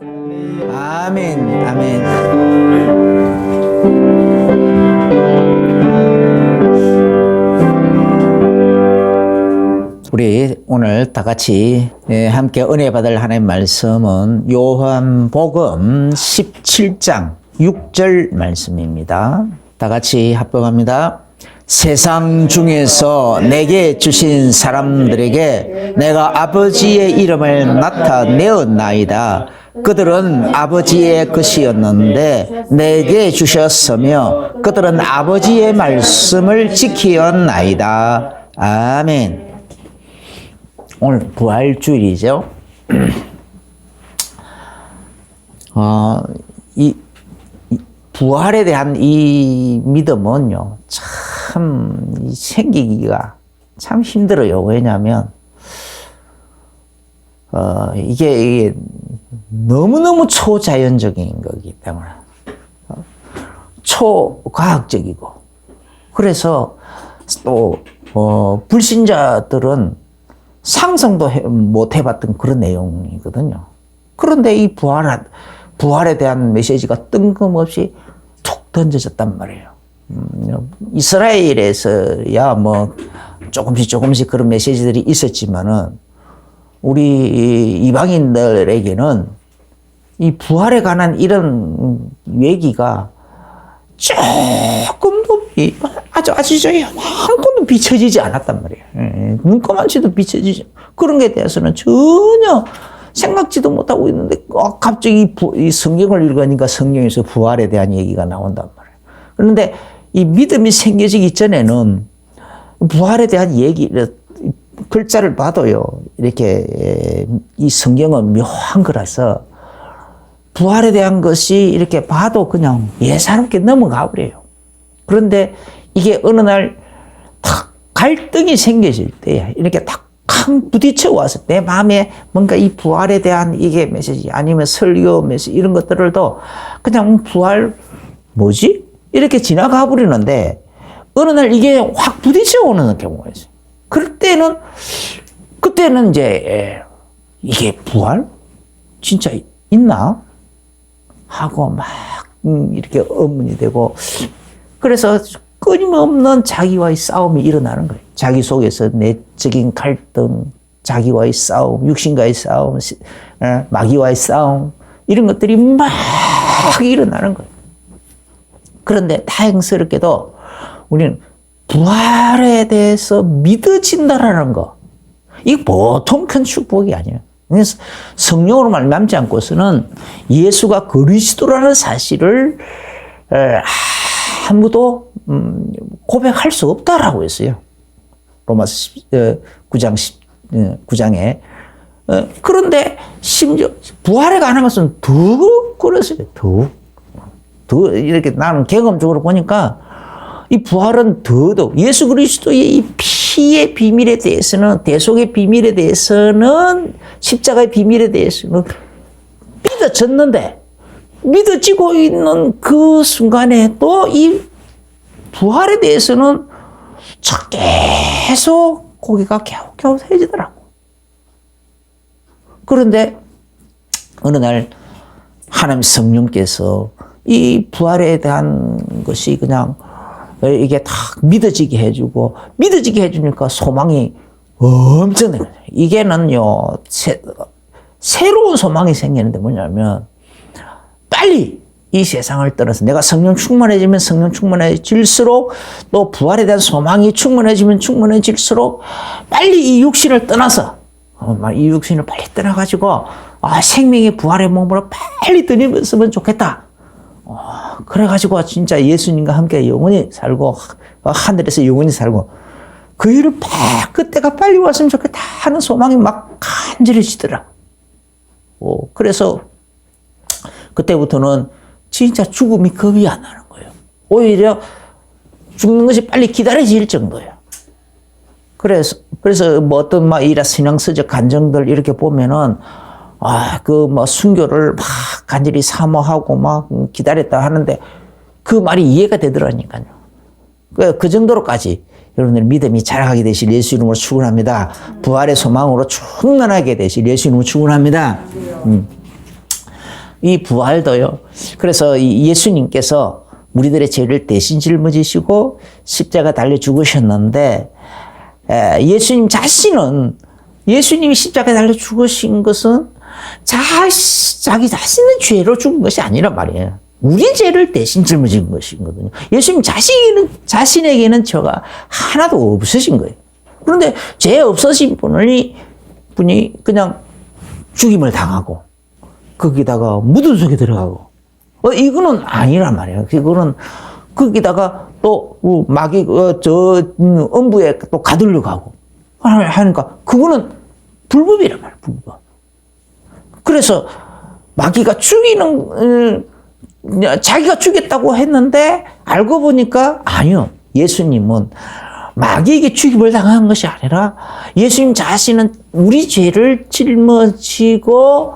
아멘, 아멘. 우리 오늘 다 같이 함께 은혜 받을 하나님의 말씀은 요한복음 17장 6절 말씀입니다. 다 같이 합독합니다. 세상 중에서 내게 주신 사람들에게 내가 아버지의 이름을 나타내었나이다. 그들은 아버지의 것이었는데 내게 주셨으며 그들은 아버지의 말씀을 지키었나이다. 아멘. 오늘 부활주일이죠. 이 부활에 대한 이 믿음은요, 참 생기기가 참 힘들어요. 왜냐하면 이게 너무너무 초자연적인 거기 때문에 초과학적이고, 그래서 또 불신자들은 상상도 못 해봤던 그런 내용이거든요. 그런데 이 부활에 대한 메시지가 뜬금없이 툭 던져졌단 말이에요. 이스라엘에서야 뭐 조금씩 그런 메시지들이 있었지만은 우리 이방인들에게는 이 부활에 관한 이런 얘기가 조금도 아주 한껏도 비춰지지 않았단 말이에요. 눈꼽만치도 비춰지지, 그런 게 대해서는 전혀 생각지도 못하고 있는데 갑자기 이 성경을 읽으니까 성경에서 부활에 대한 얘기가 나온단 말이에요. 그런데 이 믿음이 생겨지기 전에는 부활에 대한 얘기, 글자를 봐도요, 이렇게 이 성경은 묘한 거라서 부활에 대한 것이 이렇게 봐도 그냥 예사롭게 넘어가 버려요. 그런데 이게 어느 날 탁 갈등이 생겨질 때, 이렇게 탁 부딪혀 와서 내 마음에 뭔가 이 부활에 대한 이게 메시지, 아니면 설교 메시지, 이런 것들을도 그냥 부활 뭐지? 이렇게 지나가 버리는데 어느 날 이게 확 부딪혀 오는 경우가 있어요. 그때는 이제 이게 부활? 진짜 있나? 하고 막 이렇게 의문이 되고, 그래서 끊임없는 자기와의 싸움이 일어나는 거예요. 자기 속에서 내적인 갈등, 자기와의 싸움, 육신과의 싸움, 마귀와의 싸움, 이런 것들이 막 일어나는 거예요. 그런데 다행스럽게도 우리는 부활에 대해서 믿어진다라는 거, 이게 보통 큰 축복이 아니에요. 그래서 성령으로 말미암지 않고서는 예수가 그리스도라는 사실을 아무도 고백할 수 없다라고 했어요. 로마서 9장에. 그런데 심지어 부활에 관한 것은 더 그랬어요. 더 이렇게 나는 경험적으로 보니까 이 부활은 더더욱 예수 그리스도의 이 피의 비밀에 대해서는, 대속의 비밀에 대해서는, 십자가의 비밀에 대해서는 믿어졌는데, 믿어지고 있는 그 순간에 또 이 부활에 대해서는 계속 고개가 갸웃갸웃해지더라고. 그런데 어느 날 하나님 성령께서 이 부활에 대한 것이 그냥 이게 다 믿어지게 해주니까 소망이 엄청나게, 이게는요, 새로운 소망이 생기는데 뭐냐면, 빨리 이 세상을 떠나서 내가 성령 충만해지면 성령 충만해질수록, 또 부활에 대한 소망이 충만해지면 충만해질수록 빨리 이 육신을 떠나서, 이 육신을 빨리 떠나가지고 생명의 부활의 몸으로 빨리 드리면 좋겠다. 그래가지고 진짜 예수님과 함께 영원히 살고, 하늘에서 영원히 살고, 그 일을 그때가 빨리 왔으면 좋겠다 하는 소망이 막 간절해지더라. 그래서 그때부터는 진짜 죽음이 겁이 안 나는 거예요. 오히려 죽는 것이 빨리 기다려질 정도예요. 그래서 뭐 어떤 신앙서적 간증들 이렇게 보면은, 순교를 막 간절히 사모하고 막 기다렸다 하는데 그 말이 이해가 되더라니까요. 그 정도로까지 여러분들 믿음이 자라가게 되실 예수 이름으로 축원합니다. 부활의 소망으로 충만하게 되실 예수 이름으로 축원합니다. 이 부활도요. 그래서 이 예수님께서 우리들의 죄를 대신 짊어지시고 십자가 달려 죽으셨는데 예수님 자신은 예수님이 십자가에 달려 죽으신 것은 자기 자신의 죄로 죽은 것이 아니란 말이에요. 우리 죄를 대신 짊어진 것이거든요. 예수님 자신에게는 죄가 하나도 없으신 거예요. 그런데 죄 없으신 분이 그냥 죽임을 당하고 거기다가 무덤 속에 들어가고 이거는 아니란 말이에요. 그거는 거기다가 또 마귀 음부에 또 가두려 가고 하니까 그거는 불법이란 말이에요. 불법. 그래서 마귀가 자기가 죽였다고 했는데 알고 보니까 아니요. 예수님은 마귀에게 죽임을 당한 것이 아니라 예수님 자신은 우리 죄를 짊어지고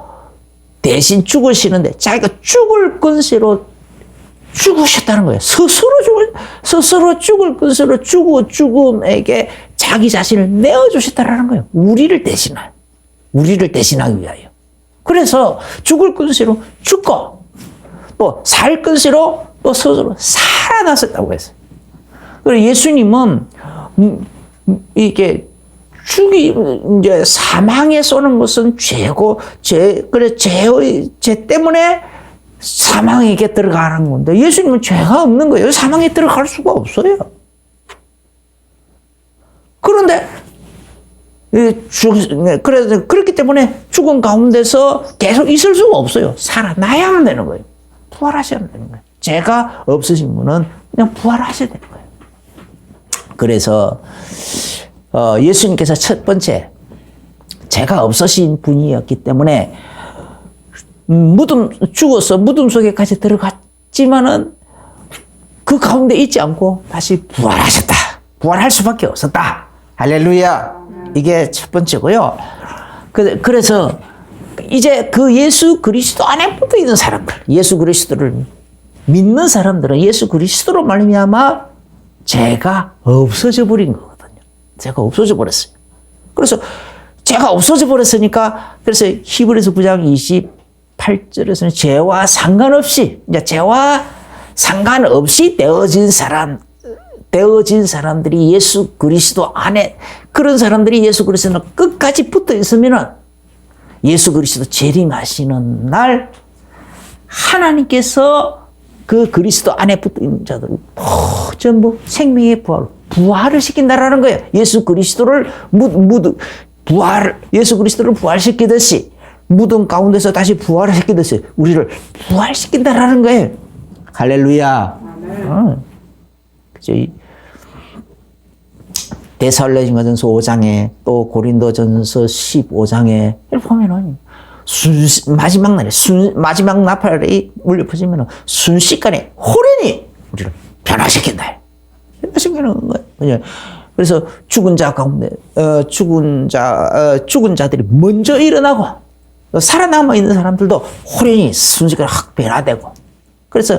대신 죽으시는데 자기가 죽을 근세로 죽으셨다는 거예요. 스스로 죽을 근세로 죽음에게 자기 자신을 내어주셨다는 거예요. 우리를 대신하기 위하여. 그래서 죽을 근세로 죽고 또 살 근세로 또 스스로 살아났었다고 했어요. 그래서 예수님은 이게 이제 사망에 쏘는 것은 죄고 죄 때문에 사망에게 들어가는 건데 예수님은 죄가 없는 거예요. 사망에 들어갈 수가 없어요. 그런데 그래서 그렇기 때문에 죽은 가운데서 계속 있을 수가 없어요. 살아나야만 되는 거예요. 부활하셔야 되는 거예요. 죄가 없으신 분은 그냥 부활하셔야 되는 거예요. 그래서 예수님께서 첫 번째 죄가 없으신 분이었기 때문에 죽어서 무덤 속에까지 들어갔지만은 그 가운데 있지 않고 다시 부활하셨다. 부활할 수밖에 없었다. 할렐루야. 이게 첫 번째고요. 그래서 이제 그 예수 그리스도 안에 붙어 있는 사람들, 예수 그리스도를 믿는 사람들은 예수 그리스도로 말미암아 죄가 없어져 버린 거거든요. 죄가 없어져 버렸어요. 그래서 죄가 없어져 버렸으니까 그래서 히브리서 9장 28절에서는 죄와 상관없이 되어진 사람들이 예수 그리스도 안에 그런 사람들이 예수 그리스도는 끝까지 붙어 있으면은 예수 그리스도 재림하시는 날 하나님께서 그 그리스도 안에 붙어 있는 자들 전부 생명의 부활을 시킨다라는 거예요. 예수 그리스도를 예수 그리스도를 부활시키듯이 무덤 가운데서 다시 부활을 시키듯이 우리를 부활시킨다라는 거예요. 할렐루야. 그죠? 데살로니가전서 5장에 또 고린도전서 15장에 이렇게 보면은 마지막 날에 마지막 나팔이 울려 퍼지면은 순식간에 호련히 우리를 변화시킨다. 변화시키는 거예요. 그래서 죽은 자 가운데 죽은 자들이 먼저 일어나고 살아남아 있는 사람들도 호련히 순식간에 확 변화되고. 그래서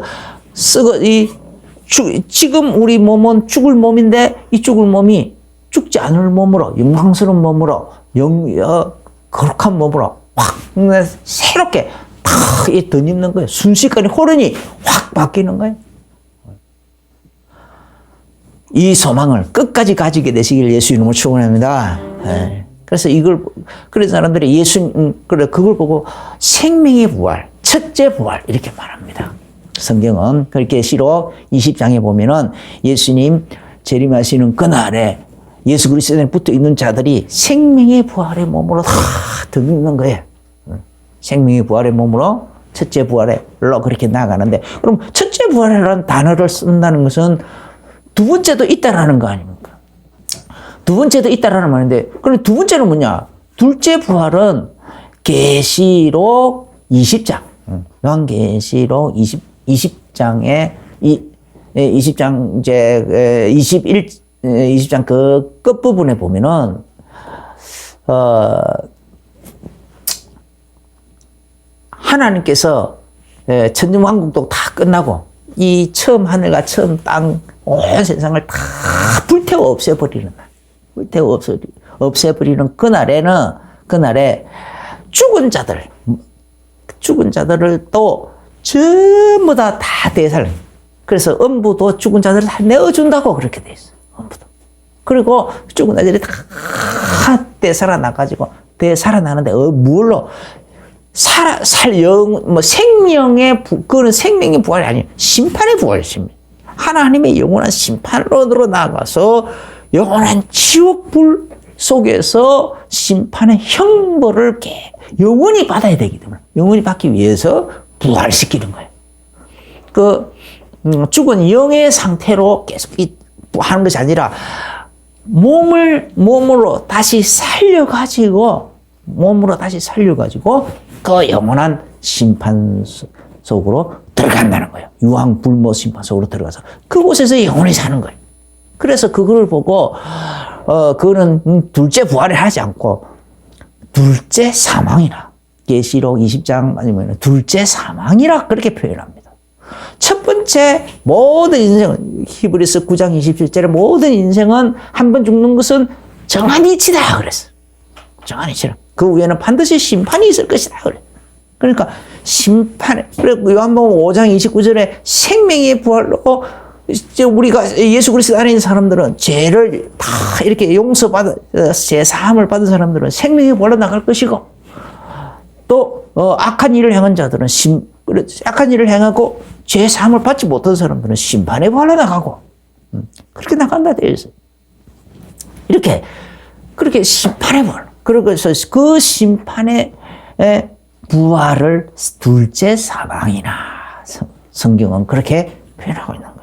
지금 우리 몸은 죽을 몸인데 이 죽을 몸이 죽지 않을 몸으로 영광스러운 몸으로 거룩한 몸으로 확 새롭게 탁 덧입는 거예요. 순식간에 호련히 확 바뀌는 거예요. 이 소망을 끝까지 가지게 되시길 예수 이름으로 축원합니다. 그래서 그런 사람들이 그걸 보고 생명의 부활, 첫째 부활 이렇게 말합니다. 성경은 그렇게 시록 20장에 보면은 예수님 재림하시는 그날에 예수 그리스도에 붙어 있는 자들이 생명의 부활의 몸으로 다 덧입는 거예요. 생명의 부활의 몸으로 첫째 부활로 그렇게 나가는데 그럼 첫째 부활이라는 단어를 쓴다는 것은 두 번째도 있다라는 거 아닙니까? 두 번째도 있다라는 말인데 그럼 두 번째는 뭐냐? 둘째 부활은 계시록 20장. 요한계시록 20장에 20장 이제 20장 그 끝부분에 보면은 하나님께서 천지만국도 다 끝나고 이 처음 하늘과 처음 땅 온 세상을 다 불태워 없애버리는 날, 불태워 없애버리는 그날에 죽은 죽은 자들을 또 전부 다 대살. 그래서 음부도 죽은 자들을 다 내어준다고 그렇게 돼 있어. 음부도. 그리고 죽은 자들이 다 되살아나가지고 되살아나는데 뭘로? 생명의 그거는 생명의 부활이 아니에요. 심판의 부활이십니다. 하나님의 영원한 심판으로 나가서 영원한 지옥불 속에서 심판의 형벌을 영원히 받아야 되기 때문에 영원히 받기 위해서 부활시키는 거예요. 죽은 영의 상태로 계속 하는 것이 아니라 몸으로 다시 살려가지고 그 영원한 심판 속으로 들어간다는 거예요. 유황 불모 심판 속으로 들어가서 그곳에서 영원히 사는 거예요. 그래서 그걸 보고 그거는 둘째 부활을 하지 않고 둘째 사망이라 계시록 20장 아니면 둘째 사망이라 그렇게 표현합니다. 첫 번째 모든 인생은 히브리서 9장 27절에 모든 인생은 한 번 죽는 것은 정한 이치다 그랬어. 정한 이치라. 그 위에는 반드시 심판이 있을 것이다 그래. 그러니까 심판에 그리고 요한복음 5장 29절에 생명의 부활로 이제 우리가 예수 그리스도 안에 있는 사람들은 죄를 다 이렇게 용서받아 죄 사함을 받은 사람들은 생명의 부활로 나갈 것이고 또 악한 일을 행한 자들은 악한 일을 행하고 죄 사함을 받지 못한 사람들은 심판의 부활로 나가고 그렇게 나간다 되어 있어요. 그렇게 심판의 부활. 그래서 그 심판의 부활을 둘째 사망이나 성경은 그렇게 표현하고 있는 거예요.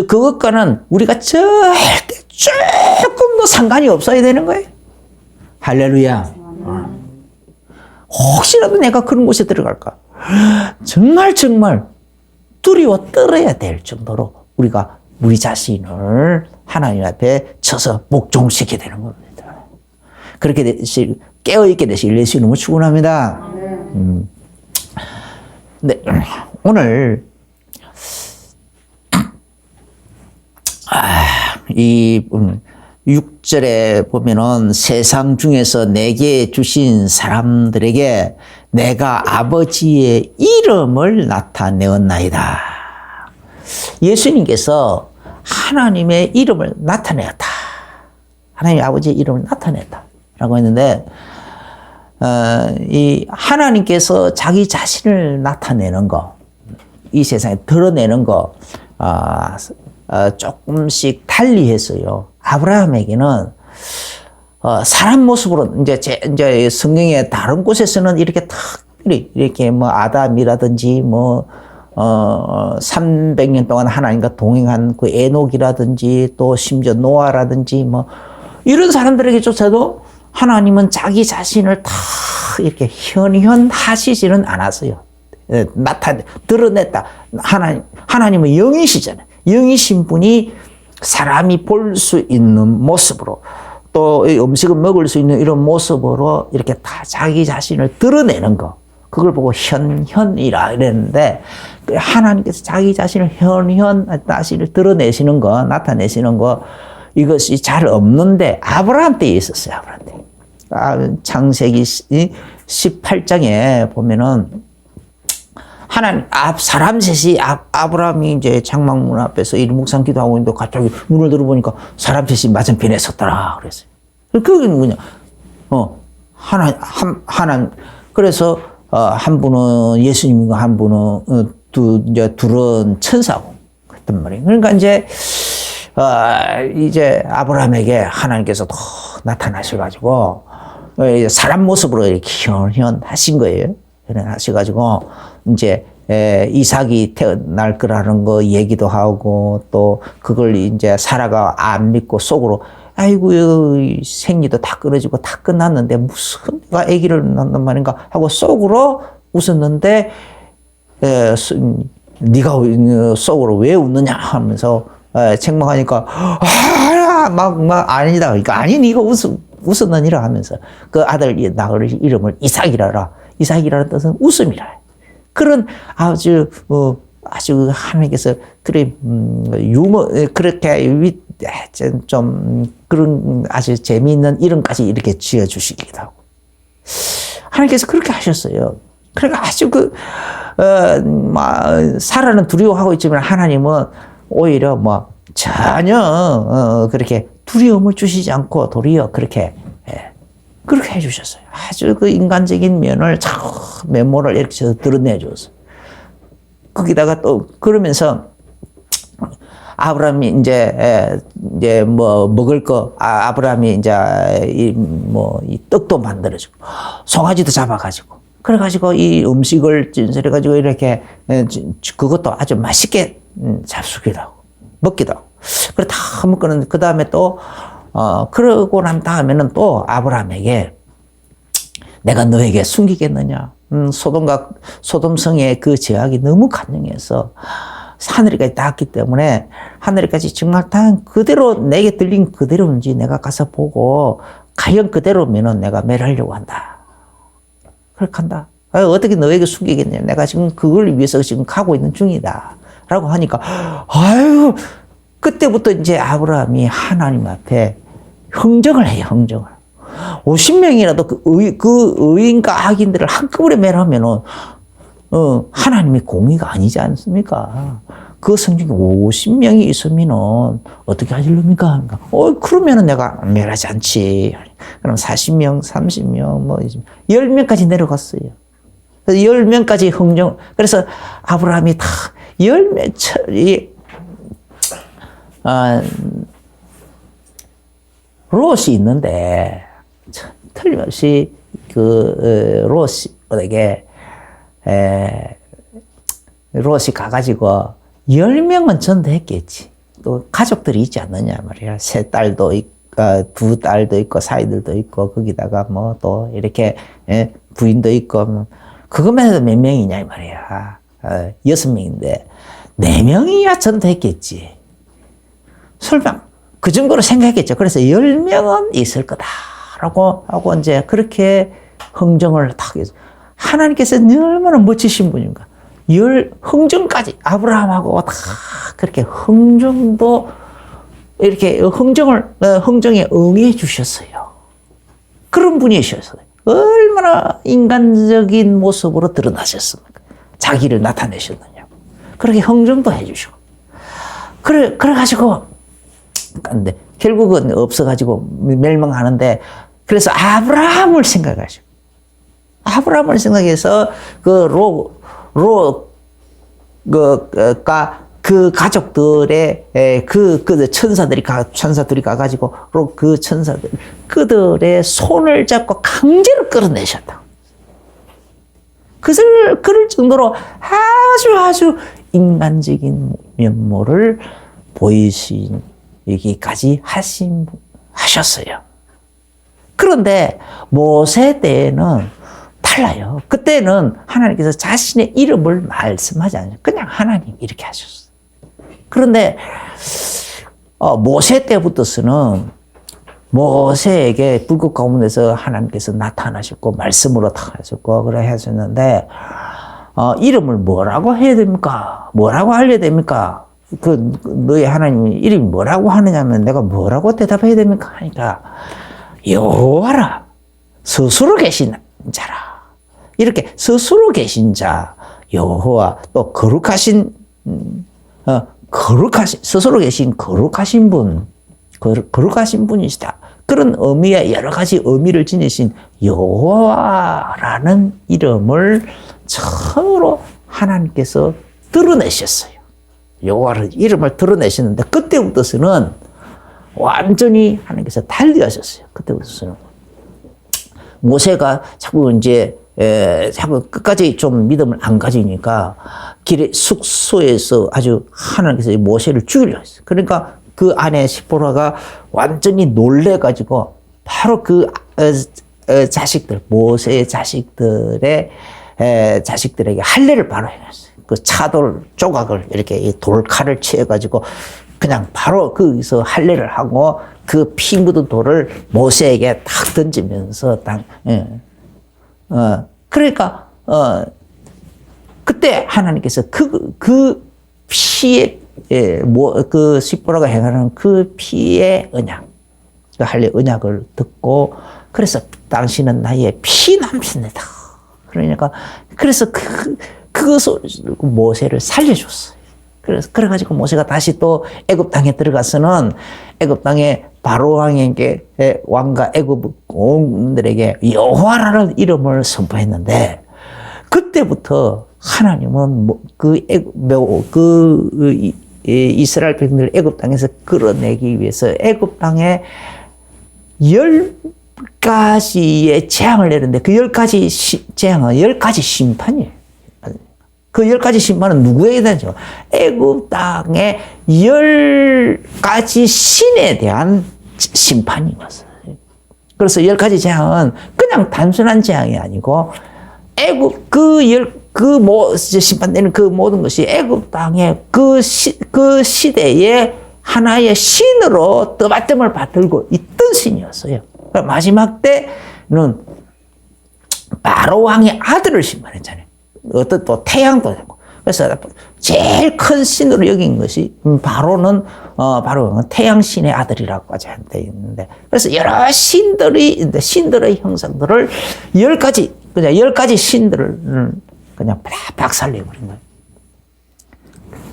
그것과는 우리가 절대 조금도 상관이 없어야 되는 거예요. 할렐루야. 혹시라도 내가 그런 곳에 들어갈까? 정말 두려워 떨어야 될 정도로 우리가 우리 자신을 하나님 앞에 쳐서 목종시켜야 되는 겁니다. 그렇게 깨어있게 되시길 예수 이름으로 축원합니다. 네, 오늘 이 6절에 보면은 세상 중에서 내게 주신 사람들에게 내가 아버지의 이름을 나타내었나이다. 예수님께서 하나님의 이름을 나타내었다. 하나님 아버지의 이름을 나타냈다. 라고 했는데, 이 하나님께서 자기 자신을 나타내는 거, 이 세상에 드러내는 거, 조금씩 달리 했어요. 아브라함에게는, 사람 모습으로, 이제 성경의 다른 곳에서는 이렇게 특별히, 이렇게 아담이라든지 300년 동안 하나님과 동행한 그 에녹이라든지 또 심지어 노아라든지 이런 사람들에게조차도 하나님은 자기 자신을 다 이렇게 현현하시지는 않았어요. 드러냈다. 하나님은 영이시잖아요. 영이신 분이 사람이 볼 수 있는 모습으로 또 음식을 먹을 수 있는 이런 모습으로 이렇게 다 자기 자신을 드러내는 거. 그걸 보고 현현이라 이랬는데 하나님께서 자기 자신을 자신을 드러내시는 거, 나타내시는 거 이것이 잘 없는데 아브라함 때에 있었어요. 아브라함 때. 창세기 18장에 보면은 사람 셋이 아브라함이 이제 장막문 앞에서 묵상 기도하고 있는데 갑자기 문을 들어보니까 사람 셋이 맞은편에 섰더라 그랬어요. 그게 뭐냐? 그래서 한 분은 예수님이고 한 분은 둘은 천사고 그랬단 말이에요. 그러니까 이제 아브라함에게 하나님께서 더 나타나셔가지고 사람 모습으로 이렇게 현현하신 거예요. 현현하셔가지고 이제 이삭이 태어날 거라는 거 얘기도 하고 또 그걸 이제 사라가 안 믿고 속으로 아이고 생리도 다 끊어지고 다 끝났는데 무슨 내가 아기를 낳는 말인가 하고 속으로 웃었는데 네가 속으로 왜 웃느냐 하면서 책망하니까 막 아니다. 그러니까 아니 네가 웃었느니라 하면서 그 아들 낳을 이름을 이삭이라라. 이삭이라는 뜻은 웃음이라. 그런 아주 하나님께서 그래 그렇게 좀 그런 아주 재미있는 이름까지 이렇게 지어주시기도 하고 하나님께서 그렇게 하셨어요. 그러니까 아주 사라는 두려워하고 있지만 하나님은 오히려 전혀 그렇게 두려움을 주시지 않고 도리어 그렇게 해주셨어요. 아주 그 인간적인 면을 면모를 이렇게 드러내 줬어요. 거기다가 또 그러면서 아브라함이 이제 먹을 거 아브라함이 이제 이 떡도 만들어주고 송아지도 잡아가지고 그래가지고 이 음식을 진설해가지고 이렇게 그것도 아주 맛있게 잡수기도 하고 먹기도 하고 그래 다 먹고는 그 다음에 또 그러고 난 다음에는 또 아브라함에게 내가 너에게 숨기겠느냐? 소돔성의 그 제약이 너무 간영해서 하늘까지 닿았기 때문에 하늘까지 정말 다 그대로 내게 들린 그대로인지 내가 가서 보고 과연 그대로면은 내가 멸하려고 한다. 그렇게 한다. 어떻게 너에게 숨기겠냐? 내가 지금 그걸 위해서 지금 가고 있는 중이다. 라고 하니까 아유 그때부터 이제 아브라함이 하나님 앞에 흥정을 해요. 흥정을. 50명이라도 그 의인과 악인들을 한꺼번에 멸하면은 하나님의 공의가 아니지 않습니까? 그 성중에 50명이 있으면은 어떻게 하실랍니까? 그러면은 내가 멸하지 않지. 그럼 40명, 30명, 10명까지 내려갔어요. 그래서 10명까지 흥정, 그래서 아브라함이 다 10명, 롯이 있는데, 틀림없이 롯이 가가지고 10명은 전도했겠지. 또 가족들이 있지 않느냐 말이야. 세 딸도 있고, 두 딸도 있고, 사이들도 있고, 거기다가 또 이렇게, 부인도 있고, 그것만 해도 몇 명이냐 이 말이야. 6명인데, 4명이야 전도했겠지. 설마, 그 정도로 생각했겠죠. 그래서 10명은 있을 거다라고 하고 이제 그렇게 흥정을 딱 해서 하나님께서 얼마나 멋지신 분인가. 흥정까지 아브라함하고 다 그렇게 흥정도 이렇게 흥정에 응해 주셨어요. 그런 분이셨어요. 얼마나 인간적인 모습으로 드러나셨습니까? 자기를 나타내셨느냐고. 그렇게 흥정도 해 주시고. 그래가지고 근데 결국은 없어가지고 멸망하는데 그래서 아브라함을 생각해서 그 가족들의 천사들이 가가지고 그 천사들 그들의 손을 잡고 강제로 끌어내셨다. 그럴 정도로 아주 인간적인 면모를 보이시기까지 하셨어요. 그런데 모세 때에는 달라요. 그때는 하나님께서 자신의 이름을 말씀하지 않으셨어요. 그냥 하나님 이렇게 하셨어요. 그런데 모세 때부터서는 모세에게 불꽃 가운데서 하나님께서 나타나셨고 말씀으로 하셨고 그래 하셨는데 이름을 뭐라고 해야 됩니까? 뭐라고 알려야 됩니까? 너희 하나님 이름이 뭐라고 하느냐면 내가 뭐라고 대답해야 됩니까? 하니까 여호와라 스스로 계신 자라. 이렇게 스스로 계신 자 여호와 또 스스로 계신 거룩하신 분 거룩하신 분이시다. 그런 의미의 여러 가지 의미를 지니신 여호와라는 이름을 처음으로 하나님께서 드러내셨어요. 여호와를 이름을 드러내셨는데 그때부터서는 완전히 하나님께서 달리하셨어요. 그때부터서는 모세가 자꾸 끝까지 좀 믿음을 안 가지니까 숙소에서 아주 하나님께서 모세를 죽이려 했어요. 그러니까 그 안에 시보라가 완전히 놀래가지고 바로 모세의 자식들에게 할례를 바로 해놨어요. 그 차돌 조각을 이렇게 돌칼을 치해가지고 그냥 바로 거기서 할례를 하고 그 피 묻은 돌을 모세에게 탁 던지면서 그러니까 그때 하나님께서 그 피의 시보라가 행하는 그 피의 언약, 그 할례 언약을 듣고 그래서 당신은 나의 피남편이다. 그러니까 그래서 그것을 모세를 살려줬어요. 그래가지고 모세가 다시 또 애굽 땅에 들어가서는 애굽 땅에 바로 왕에게 왕과 애굽 공들에게 여호와라는 이름을 선포했는데 그때부터 하나님은 이스라엘 백성들 애굽 땅에서 끌어내기 위해서 애굽 땅에 10가지의 재앙을 내렸는데 그 10가지 재앙은 10가지 심판이에요. 그 10가지 심판은 누구에게 대하죠? 애굽 땅의 10가지 신에 대한 심판이었어요. 그래서 10가지 재앙은 그냥 단순한 재앙이 아니고 애굽 심판되는 그 모든 것이 애굽 땅의 그 시대의 하나의 신으로 떠받침을 받들고 있던 신이었어요. 마지막 때는 바로 왕의 아들을 심판했잖아요. 어떤 또 태양도 되고. 그래서 제일 큰 신으로 여긴 것이 바로는 태양 신의 아들이라고까지 되어 있는데, 그래서 여러 신들의 형상들을 10가지 신들을 그냥 박살내버린 거예요.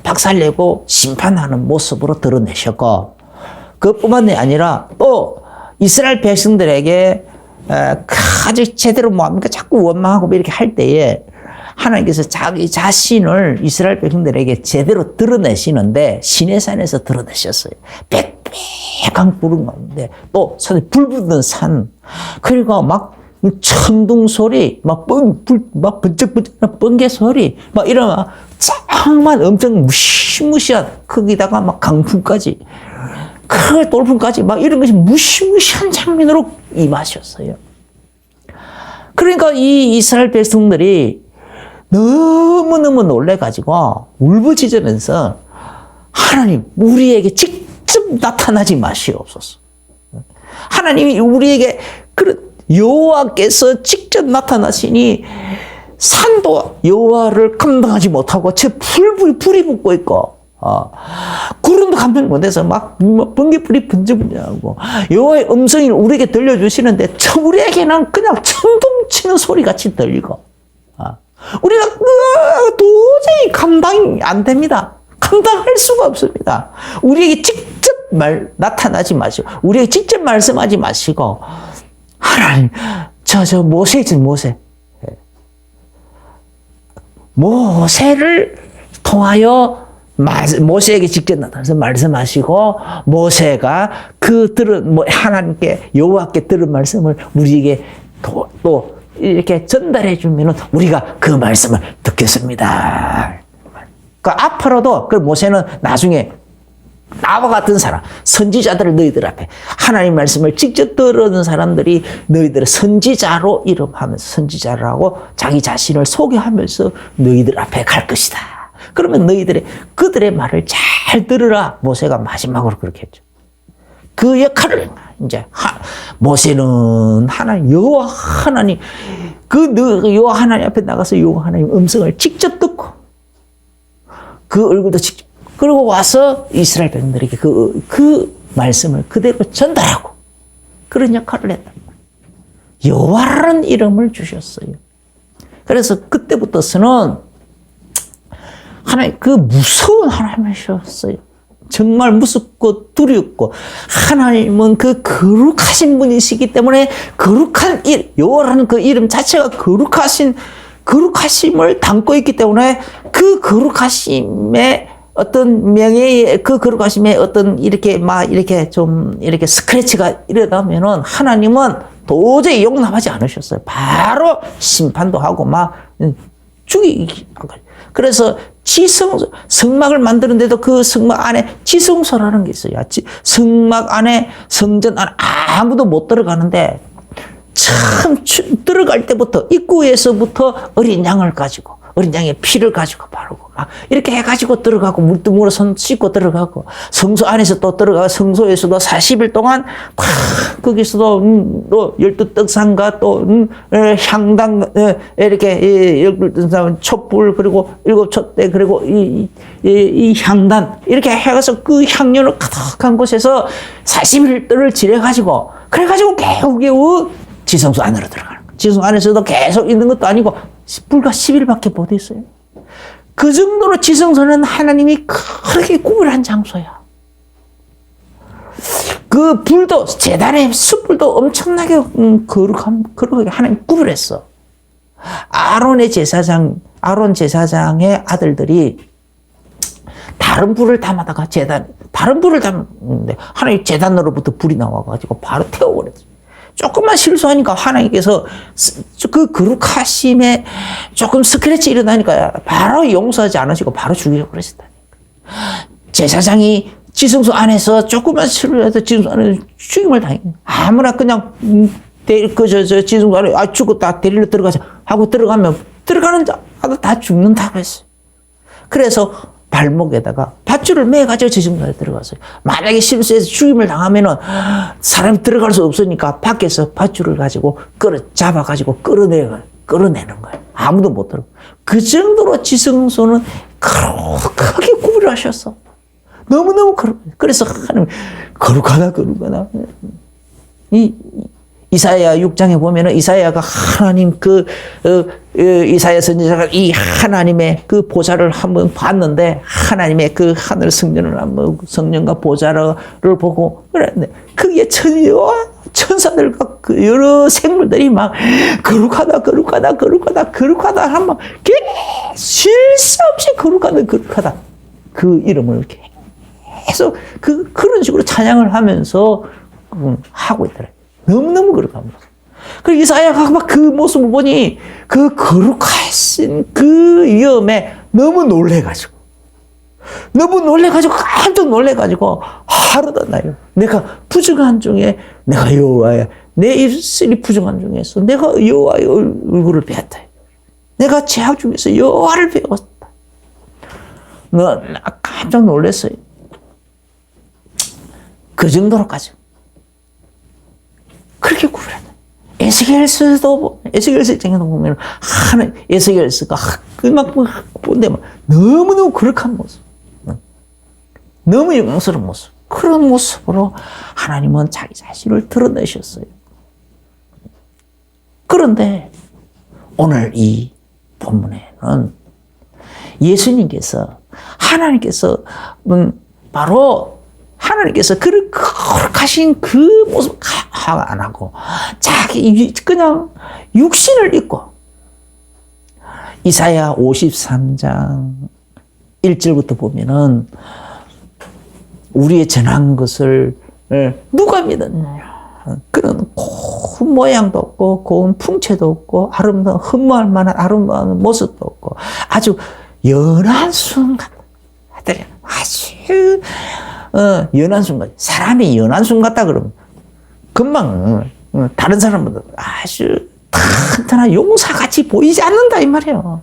박살내고 심판하는 모습으로 드러내셨고, 그것뿐만이 아니라 또 이스라엘 백성들에게 아주 제대로 뭐합니까? 자꾸 원망하고 이렇게 할 때에 하나님께서 자기 자신을 이스라엘 백성들에게 제대로 드러내시는데 시내산에서 드러내셨어요. 빽빽한 구름 가운데 또 산에 불 붙는 산, 그리고 막 천둥 소리, 막 번쩍번쩍 번개 소리, 막 이런 정말 엄청 무시무시한, 거기다가 막 강풍까지, 그 돌풍까지 막 이런 것이 무시무시한 장면으로 임하셨어요. 그러니까 이 이스라엘 백성들이 너무너무 놀래가지고 울부짖으면서 하나님, 우리에게 직접 나타나지 마시옵소서. 하나님이 우리에게 여호와께서 직접 나타나시니 산도 여호와를 감당하지 못하고 저 불이 붙고 있고 구름도 감당 못해서 막 번개불이 번쩍번쩍하고 여호와의 음성이 우리에게 들려주시는데 우리에게는 그냥 천둥치는 소리같이 들리고 우리가 도저히 감당이 안 됩니다. 감당할 수가 없습니다. 우리에게 직접 나타나지 마시고 우리에게 직접 말씀하지 마시고 하나님, 모세를 통하여 모세에게 직접 나타나서 말씀하시고 모세가 하나님께 여호와께 들은 말씀을 우리에게 또 이렇게 전달해 주면은 우리가 그 말씀을 듣겠습니다. 앞으로도 모세는 나중에 나와 같은 사람, 선지자들을 너희들 앞에 하나님 말씀을 직접 들은 사람들이 너희들을 선지자로 이름하면서 선지자라고 자기 자신을 소개하면서 너희들 앞에 갈 것이다. 그러면 그들의 말을 잘 들으라. 모세가 마지막으로 그렇게 했죠. 그 역할을 이제 모세는 여호와 하나님 여호와 하나님 앞에 나가서 여호와 하나님 음성을 직접 듣고 그 얼굴도 직접, 그리고 와서 이스라엘 백성들에게 그 말씀을 그대로 전달하고 그런 역할을 했단 말이에요. 여호와라는 이름을 주셨어요. 그래서 그때부터서는 하나님, 무서운 하나님이셨어요. 정말 무섭고 두렵고, 하나님은 거룩하신 분이시기 때문에 거룩한 여호와라는 그 이름 자체가 거룩하심을 담고 있기 때문에 그 거룩하심의 어떤 명예의 거룩하심의 어떤 이렇게 스크래치가 일어나면은 하나님은 도저히 용납하지 않으셨어요. 바로 심판도 하고 죽이기. 그래서 성막을 만드는데도 그 성막 안에 지성소라는 게 있어요. 성막 안에, 성전 안에 아무도 못 들어가는데 참 들어갈 때부터 입구에서부터 어린 양을 가지고 어린 양의 피를 가지고 바르고 이렇게 해가지고 들어가고 물등으로 손 씻고 들어가고 성소 안에서 또 들어가고 성소에서도 40일 동안 거기서도 또 12떡상과 또 향당 이렇게 촛불 그리고 7촛대 그리고 이 향단 이렇게 해가서 그 향료를 가득한 곳에서 40일을 지내가지고 그래가지고 겨우겨우 지성소 안으로 들어가는 거예요. 지성소 안에서도 계속 있는 것도 아니고 불과 10일밖에 못 있어요. 그 정도로 지성소는 하나님이 그렇게 구별한 장소야. 그 불도, 제단의 숯불도 엄청나게 거룩하게 하나님 구별했어. 아론 제사장의 아들들이 다른 불을 담아다가 다른 불을 담는데 하나님 제단으로부터 불이 나와가지고 바로 태워버렸어요. 조금만 실수하니까 하나님께서 그 거룩하심에 조금 스크래치 일어나니까 바로 용서하지 않으시고 바로 죽여버리셨다니까. 제사장이 지성소 안에서 조금만 실수해서 지성소 안에서 죽임을 당해. 아무나 그냥 지성소 안에 죽었다 데리러 들어가자 하고 들어가는 자마다 다 죽는다고 했어요. 그래서 발목에다가 밧줄을 매가지고 지성소 안에 들어갔어요. 만약에 실수해서 죽임을 당하면은 사람이 들어갈 수 없으니까 밖에서 밧줄을 가지고 잡아가지고 끌어내는 거예요. 아무도 못 들어. 그 정도로 지성소는 크게 구별하셨어. 너무너무 그래서 하나님 거룩하다. 이사야 6장에 보면은 이사야가 하나님 이사야 선지자가 이 하나님의 그 보좌를 한번 봤는데 하나님의 그 하늘 성령과 보좌를 보고 그랬는데 그게 천사들과 그 여러 생물들이 막 거룩하다 하면 쉴 새 없이 거룩하다 그 이름을 계속 그런 식으로 찬양을 하면서 하고 있더래요. 너무너무 거룩합니다. 그리고 이사야가 막 그 모습을 보니 그 거룩하신 그 위엄에 너무 놀래가지고 깜짝 놀래가지고 하루도 나요. 내가 부정한 중에 내가 여호와야. 내 입술이 부정한 중에서 내가 여호와의 얼굴을 배웠다. 내가 죄악 중에서 여호와를 배웠다. 나 깜짝 놀랐어요. 그 정도로까지. 그렇게 구별한다. 에스겔서도, 에스겔서 입장에도 보면, 에스겔서가 본데 너무너무 거룩한 모습. 너무 영광스러운 모습. 그런 모습으로 하나님은 자기 자신을 드러내셨어요. 그런데 오늘 이 본문에는 예수님께서, 하나님께서 그 거룩하신 그 모습 안 하고 그냥 육신을 입고 이사야 53장 1절부터 보면은 우리의 전한 것을 누가 믿었느냐. 그런 고운 모양도 없고 고운 풍채도 없고 아름다운 흠모할 만한 아름다운 모습도 없고 아주 연한 순간 아주 연한 순간. 사람이 연한 순간 같다 그러면 금방 다른 사람보다 아주 튼튼한 용사같이 보이지 않는다 이 말이에요.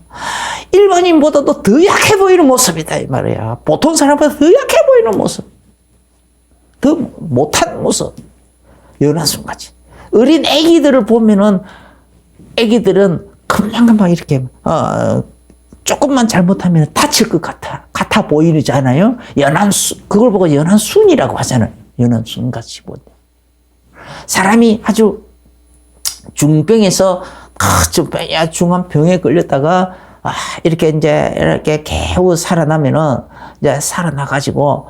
일반인보다도 더 약해 보이는 모습이다 이 말이야. 보통 사람보다 더 약해 보이는 모습. 더 못한 모습. 연한 순간이지. 어린 애기들을 보면은 애기들은 금방금방 이렇게 조금만 잘못하면 다칠 것 같아 보이잖아요. 그걸 보고 연한 순이라고 하잖아요. 연한 순같이 보다. 사람이 아주 중병에서 중한 병에 걸렸다가 이렇게 겨우 살아나면은 이제 살아나가지고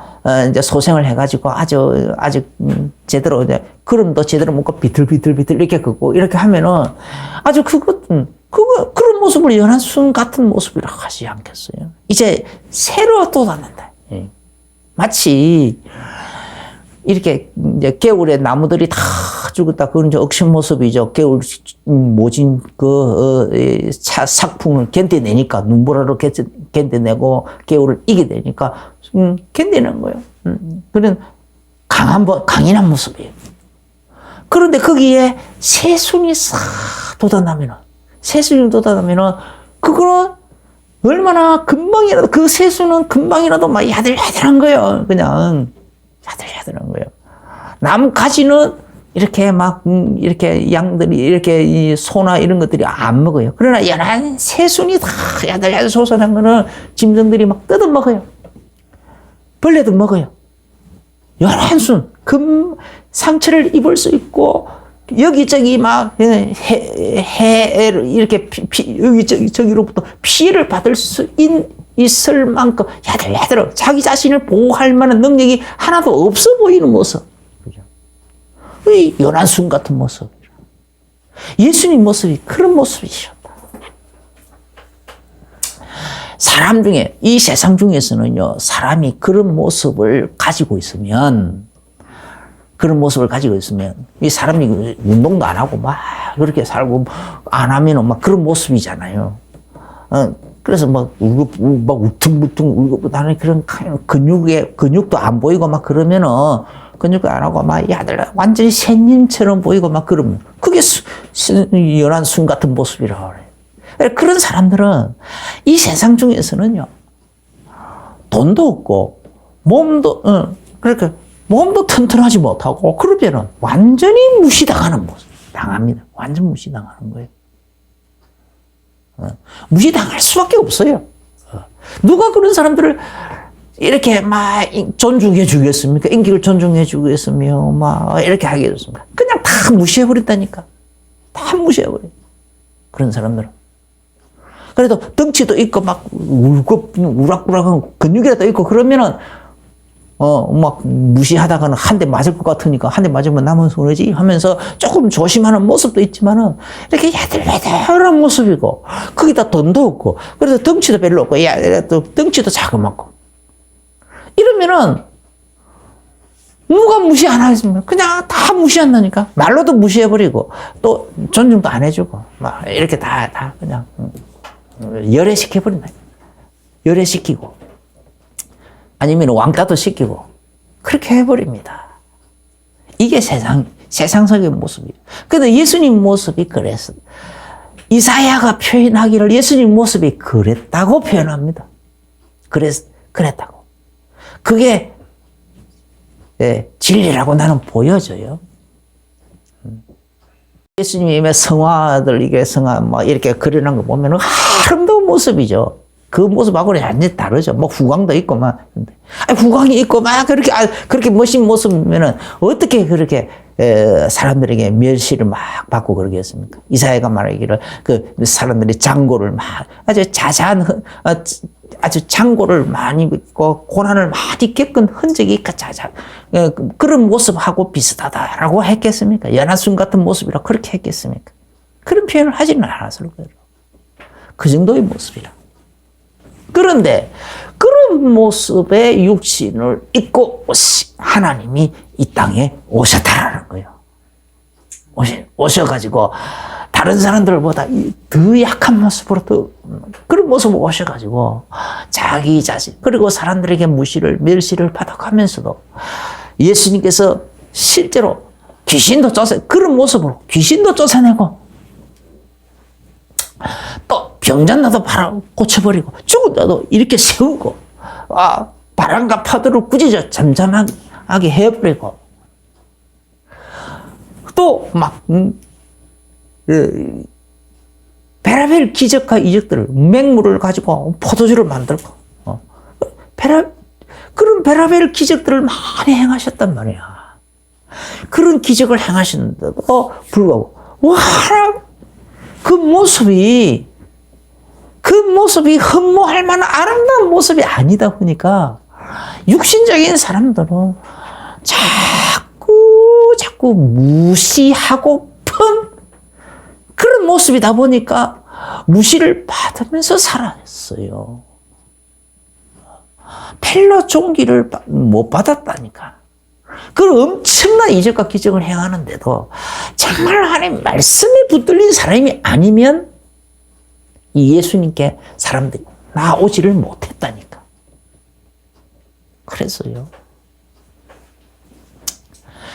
이제 소생을 해가지고 아주 제대로 이제 그럼도 제대로 먹고 비틀비틀 이렇게 걷고 이렇게 하면은 아주 그런 모습을 연한 순 같은 모습이라고 하지 않겠어요? 이제 새로 돋아난다. 마치 이렇게 이제 겨울에 나무들이 다 죽었다. 그건 이제 억신 모습이죠. 겨울 모진 삭풍을 견뎌내니까 눈보라로 견뎌내고 겨울을 이겨내니까 견디는 거예요. 그런 강인한 모습이에요. 그런데 거기에 새순이 싹 돋아나면은 그거는 얼마나 금방이라도 그 새순은 금방이라도 막 야들야들한 거예요. 그냥 야들야들한 거예요. 나무 가지는 이렇게 이렇게 양들이 이렇게 이 소나 이런 것들이 안 먹어요. 그러나 연한 새순이 다 야들야들 솟아난 거는 짐승들이 막 뜯어 먹어요. 벌레도 먹어요. 연한 순, 상처를 입을 수 있고 여기저기 막 이렇게 여기저기로부터 피해를 받을 수 있을 만큼 야들야들 자기 자신을 보호할 만한 능력이 하나도 없어 보이는 모습. 그죠? 이 요난순 같은 모습. 예수님 모습이 그런 모습이셨다. 사람 중에, 이 세상 중에서는요, 사람이 그런 모습을 가지고 있으면, 이 사람이 운동도 안 하고 막 그렇게 살고 안 하면은 막 그런 모습이잖아요. 그래서 막 울퉁불퉁 울고 나는 그런 근육도 안 보이고 막 그러면은 근육도 안 하고 막 야들 완전히 새님처럼 보이고 막 그러면 그게 요난순 같은 모습이라고 그래요. 그런 사람들은 이 세상 중에서는요, 돈도 없고 몸도 그러니까 몸도 튼튼하지 못하고 그러면은 완전히 무시당하는 모습 당합니다. 완전 무시당하는 거예요. 무시당할 수밖에 없어요. 누가 그런 사람들을 이렇게 막 존중해 주겠습니까? 인기를 존중해 주겠으며 막 이렇게 하겠습니까? 그냥 다 무시해 버린다니까. 다 무시해 버려. 그런 사람들은. 그래도 덩치도 있고 막 우락부락한 근육이라도 있고 그러면은 막 무시하다가는 한 대 맞을 것 같으니까 한 대 맞으면 남은 손해지 하면서 조금 조심하는 모습도 있지만은 이렇게 야들야들한 모습이고 거기다 돈도 없고 그래서 덩치도 별로 없고 또 덩치도 자그맣고 이러면은 누가 무시 안 하겠습니까? 그냥 다 무시한다니까. 말로도 무시해버리고 또 존중도 안 해주고 막 이렇게 다 그냥 열애시켜버린다. 열애시키고 아니면 왕따도 시키고 그렇게 해버립니다. 이게 세상적인 모습이에요. 그런데 예수님 모습이 그랬어. 이사야가 표현하기를 예수님 모습이 그랬다고 표현합니다. 그랬다고. 그게 진리라고 나는 보여져요. 예수님의 성화들, 이게 성화, 막 이렇게 그려놓은 거 보면 아름다운 모습이죠. 그 모습하고는 완전히 다르죠. 뭐 후광도 있고 막. 후광이 있고 막 그렇게 멋진 모습이면은 어떻게 그렇게 사람들에게 멸시를 막 받고 그러겠습니까? 이사야가 말하기를 그 사람들이 장고를 막 아주 자자한 아주 장고를 많이 입고 고난을 많이 겪은 흔적이 있고 그런 모습하고 비슷하다라고 했겠습니까? 연하순 같은 모습이라 그렇게 했겠습니까? 그런 표현을 하지는 않았을 거예요. 그 정도의 모습이라. 그런데 그런 모습의 육신을 입고 하나님이 이 땅에 오셨다라는 거예요. 오셔가지고 다른 사람들보다 더 약한 모습으로 더 그런 모습으로 오셔가지고 자기 자신 그리고 사람들에게 멸시를 받아가면서도 예수님께서 실제로 귀신도 그런 모습으로 귀신도 쫓아내고 또 병자 나도 바로 고쳐버리고 죽은 자도 이렇게 세우고 바람과 파도를 꾸짖어 잠잠하게 해버리고 또 막 베라벨 기적과 이적들을 맹물을 가지고 포도주를 만들고 그런 베라벨 기적들을 많이 행하셨단 말이야. 그런 기적을 행하셨는데도 불구하고 그 모습이 흠모할 만한 아름다운 모습이 아니다 보니까 육신적인 사람들은 자꾸 무시하고픈 그런 모습이다 보니까 무시를 받으면서 살았어요. 펠러 종기를 못 받았다니까. 그 엄청난 이적과 기적을 행하는데도 정말 하나님 말씀에 붙들린 사람이 아니면 이 예수님께 사람들이 나오지를 못했다니까. 그래서요.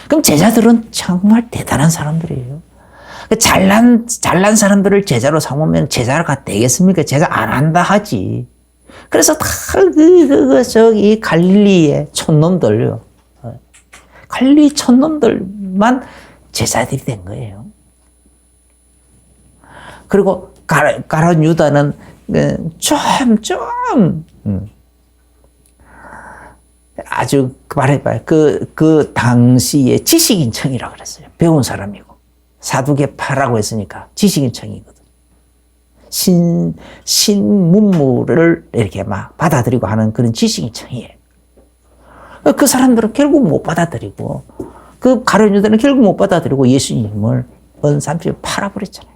그럼 제자들은 정말 대단한 사람들이에요. 잘난 사람들을 제자로 삼으면 제자가 되겠습니까? 제자 안 한다 하지. 그래서 다 저기 갈릴리의 촌놈들요. 갈릴리 촌놈들만 제자들이 된 거예요. 그리고 가룟 유다는 아주 말해봐요. 그 당시에 지식인청이라고 그랬어요. 배운 사람이고. 사두개파라고 했으니까 지식인청이거든. 신문물을 이렇게 막 받아들이고 하는 그런 지식인청이에요. 그 사람들은 결국 못 받아들이고, 그 가룟 유다는 결국 못 받아들이고 예수님을 언삼십에 팔아버렸잖아요.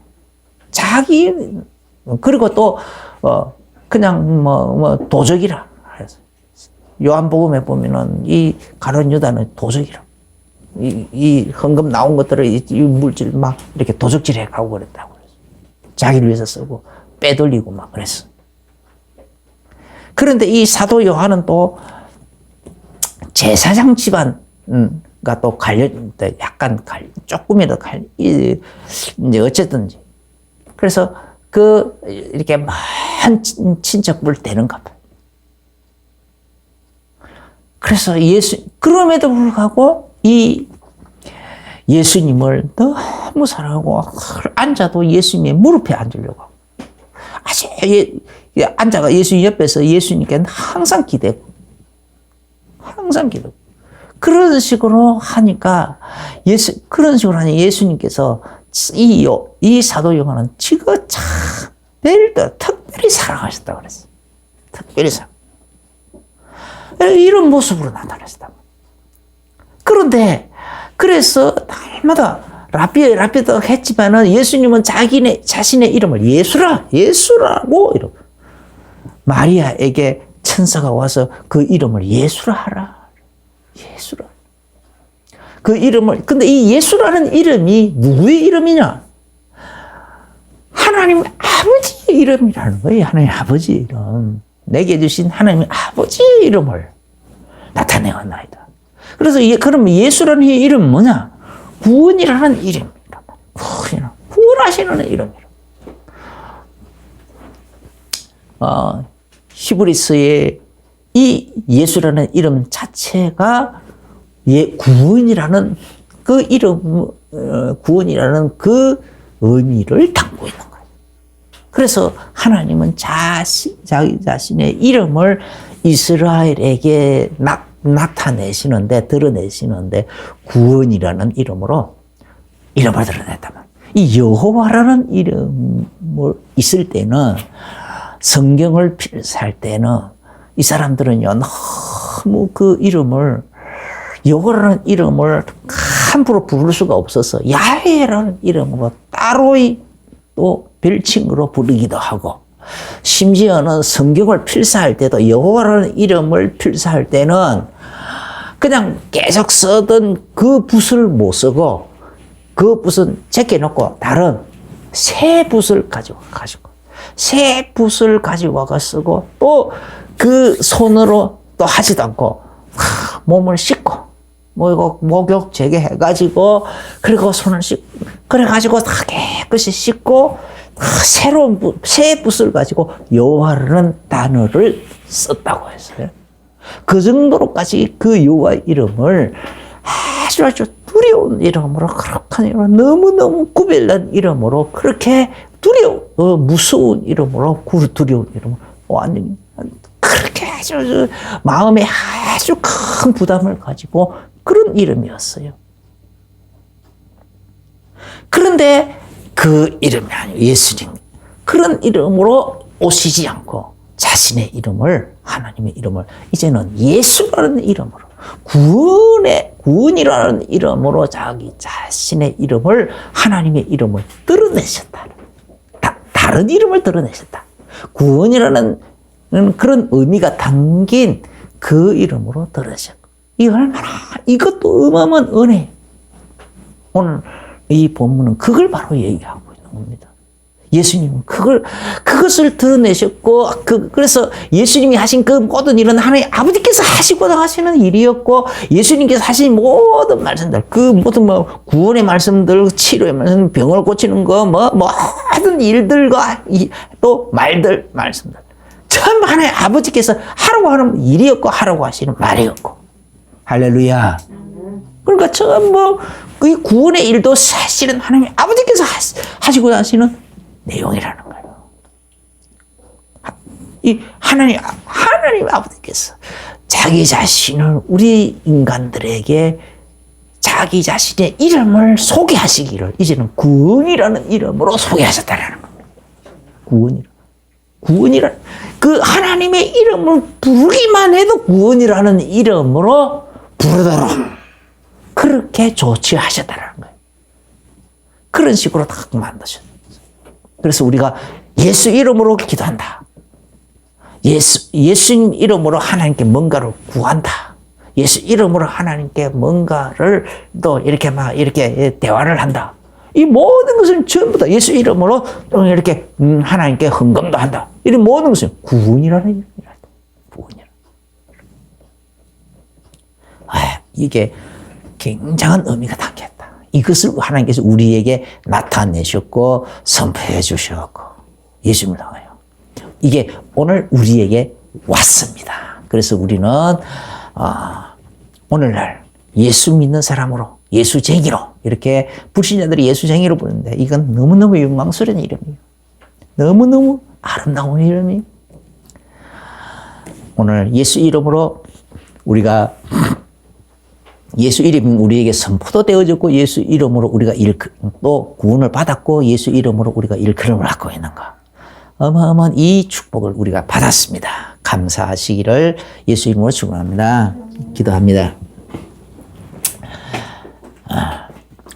그리고 또, 그냥 도적이라. 그래서 요한복음에 보면은 이 가룟 유다는 도적이라. 이 헌금 나온 것들을 이 물질 막 이렇게 도적질 해가고 그랬다고. 자기를 위해서 쓰고 빼돌리고 막 그랬어. 그런데 이 사도 요한은 또 제사장 집안과 또 약간 조금이라도 이제 어쨌든지. 그래서 이렇게 많은 친척을 대는가 봐. 그래서 그럼에도 불구하고 이 예수님을 너무 사랑하고 앉아도 예수님의 무릎에 앉으려고 하고 아주 앉아가 예수님 옆에서 예수님께 항상 기대고 그런 식으로 하니까 예수님께서 이 사도 요한은 지금 참 특별히 사랑하셨다고 그랬어요. 특별히 이런 모습으로 나타났다. 그런데 그래서 날마다 라삐도 했지만은 예수님은 자신의 이름을 예수라고 이름. 마리아에게 천사가 와서 그 이름을 예수라 하라. 예수라. 그 이름을, 근데 이 예수라는 이름이 누구의 이름이냐? 하나님 아버지의 이름이라는 거예요. 하나님 아버지의 이름. 내게 주신 하나님 아버지의 이름을 나타내었나이다. 그래서 그럼 예수라는 이름은 뭐냐? 구원이라는 이름입니다. 구원하시는 이름이라. 히브리서의 이 예수라는 이름 자체가 구원이라는 그 이름, 구원이라는 그 의미를 담고 있는 거예요. 그래서 하나님은 자기 자신의 이름을 이스라엘에게 드러내시는데 구원이라는 이름으로 이름을 드러냈다면 이 여호와라는 이름을 있을 때는 성경을 필사할 때는 이 사람들은요 너무 그 이름을 여호와라는 이름을 함부로 부를 수가 없어서 야훼라는 이름으로 따로이 또 별칭으로 부르기도 하고 심지어는 성경을 필사할 때도 여호와라는 이름을 필사할 때는 그냥 계속 쓰던 그 붓을 못 쓰고 그 붓은 제껴놓고 다른 새 붓을 가지고 새 붓을 가지고 와서 쓰고 또 그 손으로 또 하지도 않고 몸을 씻고 이거 목욕 재개해가지고 그리고 손을 씻고 그래가지고 다 깨끗이 씻고 새로운 새 붓을 가지고 여호와라는 단어를 썼다고 했어요. 그 정도로까지 그 여호와 이름을 아주 두려운 이름으로 그렇게 너무너무 구별된 이름으로 그렇게 무서운 이름으로 두려운 이름으로 완전히 그렇게 아주 마음에 아주 큰 부담을 가지고 그런 이름이었어요. 그런데 그 이름이 아니에요. 예수님. 그런 이름으로 오시지 않고 자신의 이름을, 하나님의 이름을 이제는 예수라는 이름으로 구원이라는 이름으로 자기 자신의 이름을 하나님의 이름을 드러내셨다. 다른 이름을 드러내셨다. 구원이라는 그런 의미가 담긴 그 이름으로 드러내셨고 이것도 어마어마한 은혜. 오늘 이 본문은 그걸 바로 얘기하고 있는 겁니다. 예수님은 그것을 드러내셨고, 그래서 예수님이 하신 그 모든 일은 하나님 아버지께서 하시고자 하시는 일이었고, 예수님께서 하신 모든 말씀들, 그 모든 구원의 말씀들, 치료의 말씀, 병을 고치는 거, 모든 일들과 또 말씀들. 전부 하나님 아버지께서 하라고 하는 일이었고, 하라고 하시는 말이었고. 할렐루야. 그러니까 전부 그 구원의 일도 사실은 하나님 아버지께서 하시고자 하시는 내용이라는 거예요. 이 하나님 아버지께서 자기 자신을 우리 인간들에게 자기 자신의 이름을 소개하시기를 이제는 구원이라는 이름으로 소개하셨다라는 겁니다. 구원이라는 그 하나님의 이름을 부르기만 해도 구원이라는 이름으로 부르도록 그렇게 조치하셨다라는 거예요. 그런 식으로 딱 만드셨어요. 그래서 우리가 예수 이름으로 기도한다. 예수님 이름으로 하나님께 뭔가를 구한다. 예수 이름으로 하나님께 뭔가를 또 이렇게 대화를 한다. 이 모든 것은 전부 다 예수 이름으로 이렇게 하나님께 헌금도 한다. 이런 모든 것은 구원이라는 의미다. 구원이라. 이게 굉장한 의미가 담겼다. 이것을 하나님께서 우리에게 나타내셨고 선포해 주셨고 예수님을 통하여 이게 오늘 우리에게 왔습니다. 그래서 우리는 오늘날 예수 믿는 사람으로 예수쟁이로 이렇게 불신자들이 예수쟁이로 부르는데 이건 너무너무 영광스러운 이름이에요. 너무너무 아름다운 이름이에요. 오늘 예수 이름으로 우리가 예수 이름이 우리에게 선포도 되어졌고 예수 이름으로 우리가 또 구원을 받았고 예수 이름으로 우리가 일컬음을 받고 있는 것. 어마어마한 이 축복을 우리가 받았습니다. 감사하시기를 예수 이름으로 축원합니다. 기도합니다.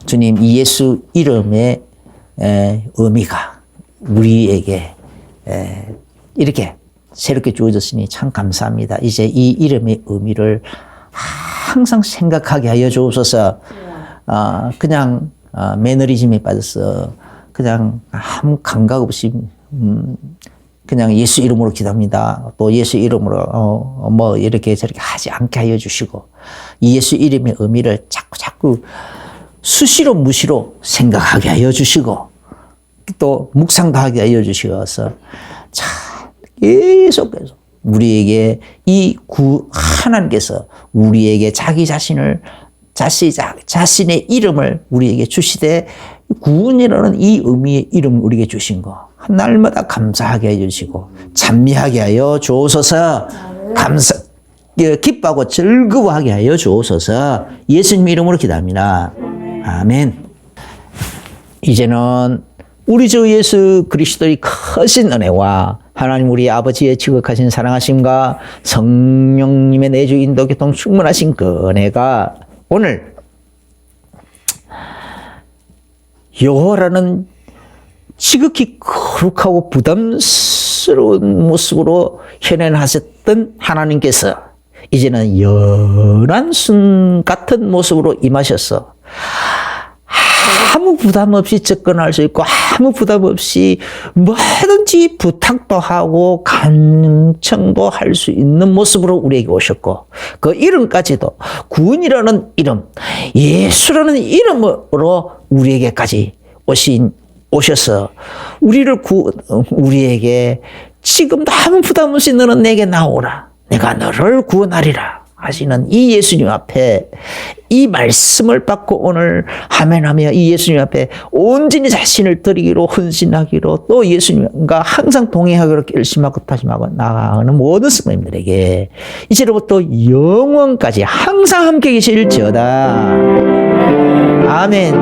주님, 이 예수 이름의 의미가 우리에게 이렇게 새롭게 주어졌으니 참 감사합니다. 이제 이 이름의 의미를 항상 생각하게 하여 주옵소서. 그냥 매너리즘에 빠져서 그냥 아무 감각 없이 그냥 예수 이름으로 기도합니다. 또 예수 이름으로 뭐 이렇게 저렇게 하지 않게 하여 주시고 이 예수 이름의 의미를 자꾸 수시로 무시로 생각하게 하여 주시고 또 묵상도 하게 하여 주시어서 참 계속해서 우리에게 하나님께서 우리에게 자기 자신의 이름을 우리에게 주시되 구원이라는 이 의미의 이름을 우리에게 주신 거 날마다 감사하게 해주시고 찬미하게 하여 주옵소서. 기뻐하고 즐거워하게 하여 주옵소서. 예수님 이름으로 기도합니다. 아멘. 이제는 우리 주 예수 그리스도의 크신 은혜와 하나님 우리 아버지의 지극하신 사랑하심과 성령님의 내주 인도 교통 충만하신 그 은혜가 오늘 여호와라는 지극히 거룩하고 부담스러운 모습으로 현현하셨던 하나님께서 이제는 연한 순 같은 모습으로 임하셔서 아무 부담 없이 접근할 수 있고 아무 부담 없이 뭐든지 부탁도 하고 간청도 할 수 있는 모습으로 우리에게 오셨고 그 이름까지도 구원이라는 이름, 예수라는 이름으로 우리에게까지 오셔서 우리에게 지금도 아무 부담 없이 너는 내게 나오라. 내가 너를 구원하리라. 하시는 이 예수님 앞에 이 말씀을 받고 오늘 아멘하며 이 예수님 앞에 온전히 자신을 드리기로 헌신하기로 또 예수님과 항상 동행하기로 결심하고 다짐하고 나아가는 모든 성도님들에게 이제로부터 영원까지 항상 함께 계실지어다. 아멘.